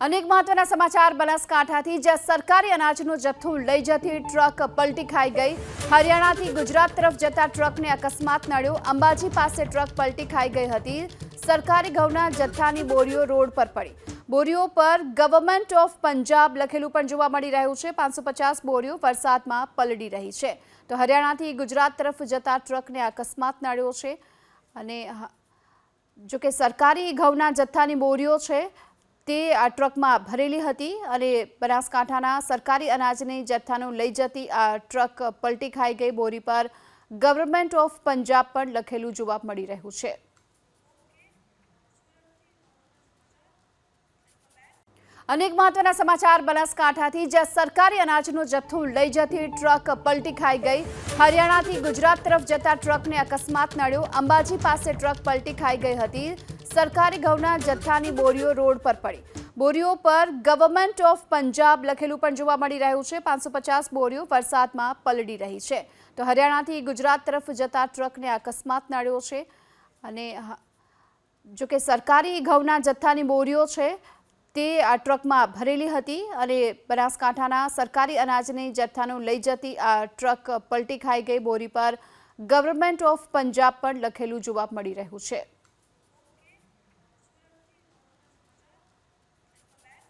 अनेक महत्वना समाचार बनासकांठाथी ज्यां सरकारी अनाजनो जत्थो लई जती ट्रक पलटी खाई गई। हरियाणाथी गुजरात तरफ जता ट्रकने अकस्मात नड्यो। अंबाजी पासे ट्रक पलटी खाई गई हती। सरकारी घऊना जत्थानी बोरीओ रोड पर पड़ी। बोरीओ पर गवर्नमेंट ऑफ पंजाब लखेलू पण जोवा मळी रह्युं छे। 550 बोरीओ वरसादमां पलળી रही छे। तो हरियाणाथी गुजरात तरफ जता ट्रकने अकस्मात नड्यो छे अने जो के सरकारी घऊना जत्थानी बोरीओ छे તે આ ટ્રકમાં ભરેલી હતી અને બનાસકાંઠાના સરકારી અનાજની જથ્થાનો લઈ જતી આ ટ્રક પલટી ખાઈ ગઈ। બોરી પર ગવર્નમેન્ટ ઓફ પંજાબ પણ લખેલું જોવા મળી રહ્યું છે। अनेक महत्वना समाचार बनासकांठाथी ज्यां सरकारी अनाजनो जत्थो लई जती ट्रक पलटी खाई गई। हरियाणाथी गुजरात तरफ जता ट्रकने अकस्मात नड्यो। अंबाजी पासे ट्रक पलटी खाई गई हती। सरकारी घऊना जत्थानी बोरीओ रोड पर पड़ी। बोरीओ पर गवर्नमेंट ऑफ पंजाब लखेलू पण जोवा मળી રહ્યું છે। 550 बोरीओ वरसादमां पलળી रही છે। तो हरियाणाथी गुजरात तरफ जता ट्रकने अकस्मात नड्यो छे अने जो के सरकारी घऊना जत्थानी बोरीओ छे તે આ ટ્રકમાં ભરેલી હતી અને બનાસકાંઠાના સરકારી અનાજની જથ્થાનો લઈ જતી આ ટ્રક પલટી ખાઈ ગઈ। બોરી પર ગવર્નમેન્ટ ઓફ પંજાબ પણ લખેલું જોવા મળી રહ્યું છે।